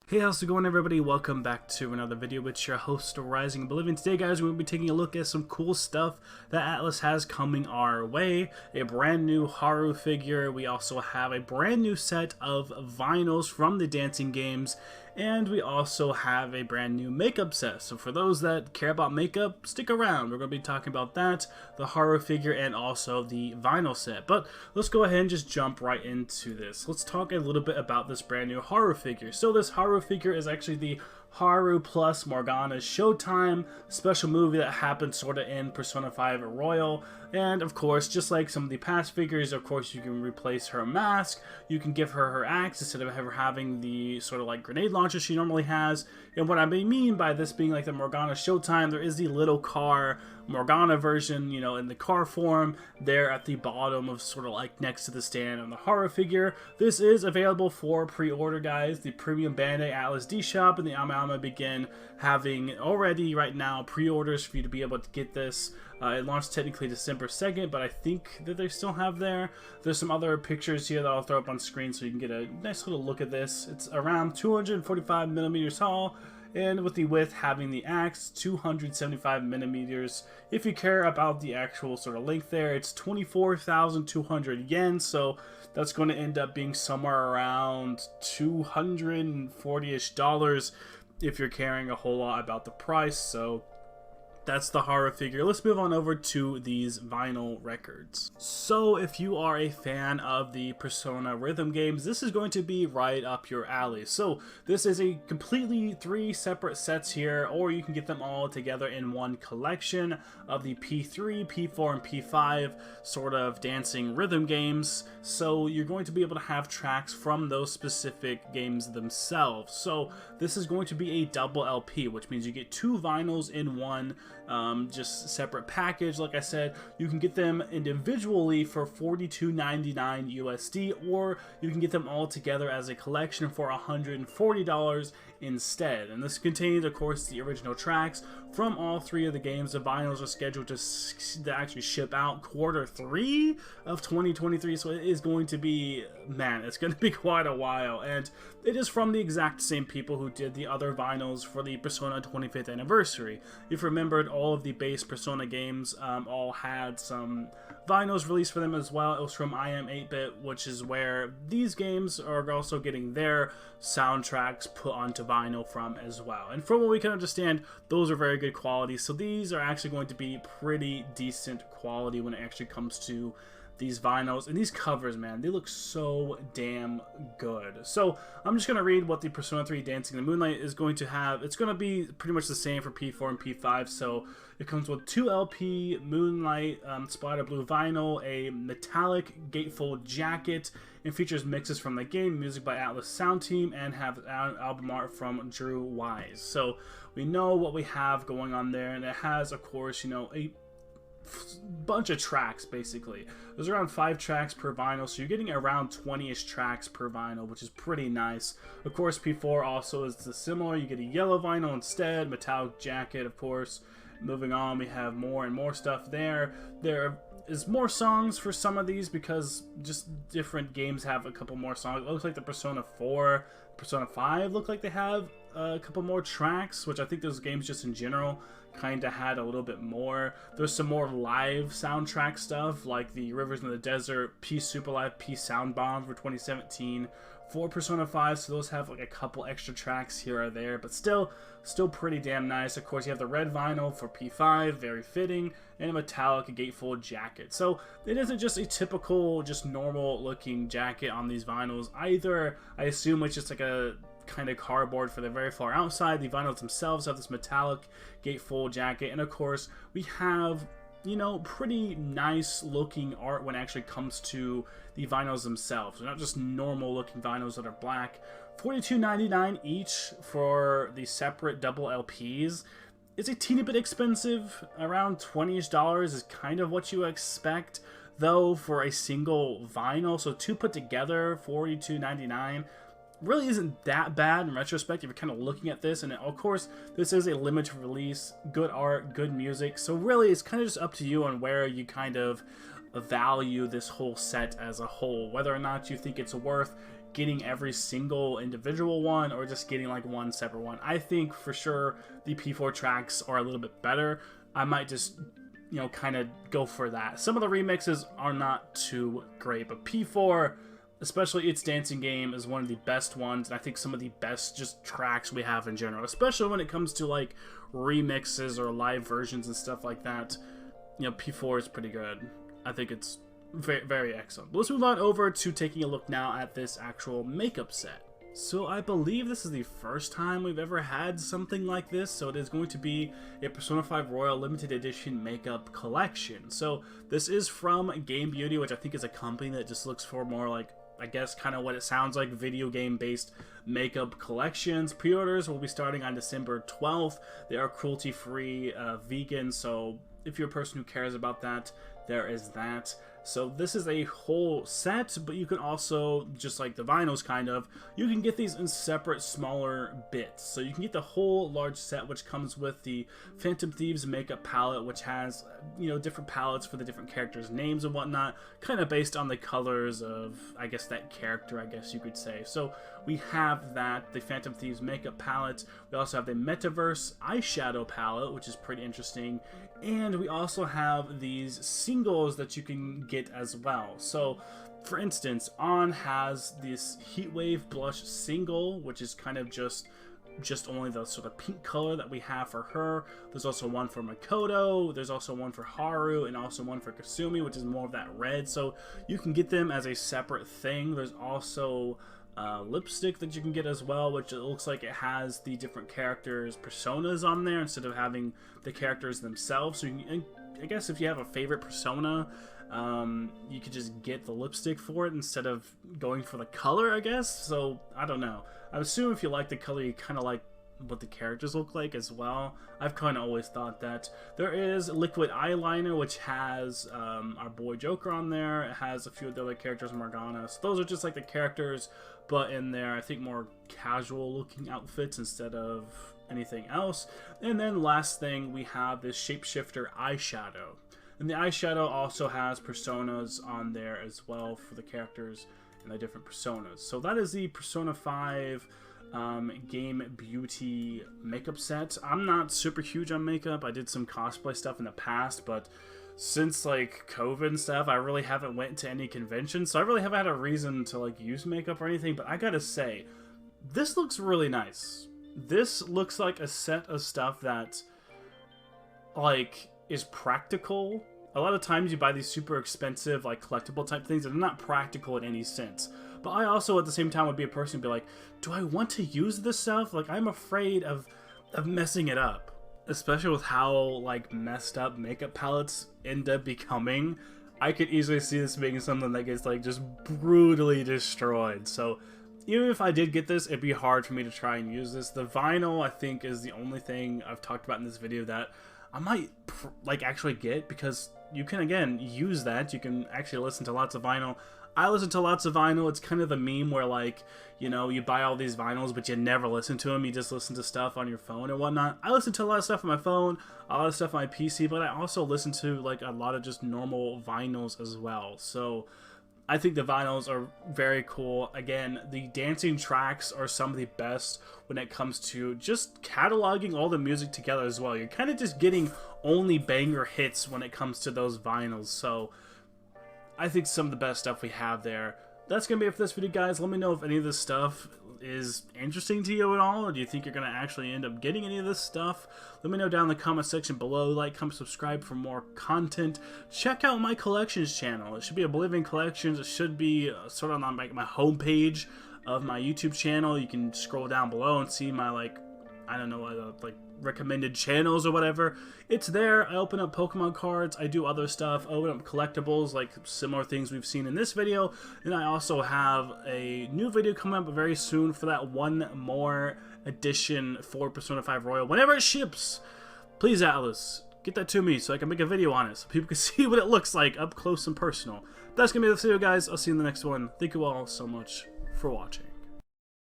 Hey, how's it going, everybody? Welcome back to another video with your host, Rising Oblivion. Today, guys, we're going to be taking a look at some cool stuff that Atlus has coming our way. A brand new Haru figure. We also have a brand new set of vinyls from the dancing games. And we also have a brand new makeup set. So for those that care about makeup, stick around. We're going to be talking about that, the Haru figure, and also the vinyl set. But let's go ahead and just jump right into this. Let's talk a little bit about this brand new Haru figure. So this Haru figure is actually the Haru plus Morgana's Showtime special movie that happened sort of in Persona 5 Royal. And of course, just like some of the past figures, of course you can replace her mask, you can give her her axe instead of her having the sort of like grenade launcher she normally has. And what I mean by this being like the Morgana Showtime, there is the little car Morgana version, you know, in the car form there at the bottom of sort of like next to the stand on the Haru figure. This is available for pre-order, guys. The premium Bandai Atlus D shop and the Ama begin having already right now pre-orders for you to be able to get this. It launched technically December 2nd, but I think that they still have there's some other pictures here that I'll throw up on screen so you can get a nice little look at this. It's around 245 millimeters tall, and with the width having the axe 275 millimeters. If you care about the actual sort of length there, it's 24,200 yen, so that's going to end up being somewhere around $240-ish if you're caring a whole lot about the price. So that's the Haru figure. Let's move on over to these vinyl records. So if you are a fan of the Persona rhythm games, this is going to be right up your alley. So this is a completely 3 separate sets here, or you can get them all together in one collection of the P3, P4, and P5 sort of dancing rhythm games. So you're going to be able to have tracks from those specific games themselves. So this is going to be a double LP, which means you get 2 vinyls in one just separate package. Like I said, you can get them individually for $42.99 USD, or you can get them all together as a collection for $140 instead. And this contains, of course, the original tracks from all 3 of the games. The vinyls are scheduled to actually ship out Q3 of 2023, so it is going to be, man, it's going to be quite a while. And it is from the exact same people who did the other vinyls for the Persona 25th anniversary. If you remembered, all of the base Persona games all had some vinyls released for them as well. It was from I Am 8-Bit, which is where these games are also getting their soundtracks put onto vinyl from as well. And from what we can understand, those are very good quality. So these are actually going to be pretty decent quality when it actually comes to these vinyls. And these covers, man, they look so damn good. So I'm just going to read what the Persona 3 Dancing in the Moonlight is going to have. It's going to be pretty much the same for P4 and P5. So it comes with 2 LP Moonlight Spider Blue vinyl, a metallic gatefold jacket, and features mixes from the game, music by ATLUS Sound Team, and have album art from Drew Wise. So we know what we have going on there, and it has, of course, you know, a bunch of tracks. Basically there's around 5 tracks per vinyl, so you're getting around 20-ish tracks per vinyl, which is pretty nice. Of course, P4 also is similar. You get a yellow vinyl instead, metallic jacket, of course. Moving on, we have more and more stuff there. There is more songs for some of these because just different games have a couple more songs. It looks like the Persona 4, Persona 5 look like they have a couple more tracks, which I think those games just in general kind of had a little bit more. There's some more live soundtrack stuff like the Rivers in the Desert, Peace Super Live, Peace Sound Bombs for 2017 for Persona 5, so those have like a couple extra tracks here or there, but still pretty damn nice. Of course, you have the red vinyl for P5, very fitting, and a metallic gatefold jacket. So it isn't just a typical, just normal looking jacket on these vinyls either. I assume it's just like a kind of cardboard for the very far outside. The vinyls themselves have this metallic gatefold jacket, and of course we have, you know, pretty nice looking art when it actually comes to the vinyls themselves. They're not just normal looking vinyls that are black. $42.99 each for the separate double LPs. It's a teeny bit expensive. Around $20-ish is kind of what you expect, though, for a single vinyl. So 2 put together, $42.99. Really isn't that bad in retrospect if you're kind of looking at this. And of course, this is a limited release, good art, good music, so really it's kind of just up to you on where you kind of value this whole set as a whole, whether or not you think it's worth getting every single individual one or just getting like one separate one. I think for sure the P4 tracks are a little bit better. I might just, you know, kind of go for that. Some of the remixes are not too great, but P4, especially its dancing game, is one of the best ones, and I think some of the best just tracks we have in general, especially when it comes to like remixes or live versions and stuff like that. You know, P4 is pretty good. I think it's very, very excellent. But let's move on over to taking a look now at this actual makeup set. So I believe this is the first time we've ever had something like this, so it is going to be a Persona 5 Royal Limited Edition makeup collection. So this is from Game Beauty, which I think is a company that just looks for more like, I guess, kind of what it sounds like, video game based makeup collections. Pre-orders will be starting on December 12th. They are cruelty free, vegan, so if you're a person who cares about that, there is that. So this is a whole set, but you can also, just like the vinyls kind of, you can get these in separate smaller bits. So you can get the whole large set, which comes with the Phantom Thieves makeup palette, which has, you know, different palettes for the different characters' names and whatnot, kind of based on the colors of, I guess, that character, I guess you could say. So we have that, the Phantom Thieves makeup palette. We also have the Metaverse eyeshadow palette, which is pretty interesting. And we also have these singles that you can get as well. So, for instance, On has this Heatwave blush single, which is kind of just only the sort of pink color that we have for her. There's also one for Makoto, there's also one for Haru, and also one for Kasumi, which is more of that red. So you can get them as a separate thing. There's also lipstick that you can get as well, which it looks like it has the different characters' personas on there instead of having the characters themselves. So you can, I guess if you have a favorite persona, you could just get the lipstick for it instead of going for the color, I guess. So I don't know. I assume if you like the color, you kind of like what the characters look like as well. I've kind of always thought that. There is liquid eyeliner, which has our boy Joker on there. It has a few of the other characters, Morgana. So those are just like the characters, but in there, I think more casual looking outfits instead of anything else. And then last thing, we have this shapeshifter eyeshadow. And the eyeshadow also has personas on there as well for the characters and the different personas. So that is the Persona 5 Game Beauty makeup set. I'm not super huge on makeup. I did some cosplay stuff in the past, but since like COVID and stuff, I really haven't went to any conventions, so I really haven't had a reason to like use makeup or anything. But I gotta say, this looks really nice. This looks like a set of stuff that like is practical. A lot of times you buy these super expensive like collectible type things and they're not practical in any sense. But I also at the same time would be a person who'd be like, do I want to use this stuff? Like, I'm afraid of messing it up. Especially with how like messed up makeup palettes end up becoming. I could easily see this being something that gets like just brutally destroyed. So even if I did get this, it'd be hard for me to try and use this. The vinyl, I think, is the only thing I've talked about in this video that I might like actually get, because you can again use that. You can actually listen to lots of vinyl. I listen to lots of vinyl. It's kind of the meme where, like, you know, you buy all these vinyls, but you never listen to them. You just listen to stuff on your phone and whatnot. I listen to a lot of stuff on my phone, a lot of stuff on my PC, but I also listen to, like, a lot of just normal vinyls as well. So I think the vinyls are very cool. Again, the dancing tracks are some of the best when it comes to just cataloging all the music together as well. You're kind of just getting only banger hits when it comes to those vinyls. So I think some of the best stuff we have there. That's going to be it for this video, guys. Let me know if any of this stuff is interesting to you at all, or do you think you're going to actually end up getting any of this stuff? Let me know down in the comment section below. Like, comment, subscribe for more content. Check out my collections channel. It should be Oblivion Collections. It should be sort of on my homepage of my YouTube channel. You can scroll down below and see my, like, I don't know, like recommended channels or whatever. It's there. I open up Pokemon cards. I do other stuff. I open up collectibles, like similar things we've seen in this video. And I also have a new video coming up very soon for that one more edition for Persona 5 Royal. Whenever it ships, please, Atlus, get that to me so I can make a video on it so people can see what it looks like up close and personal. That's going to be this video, guys. I'll see you in the next one. Thank you all so much for watching.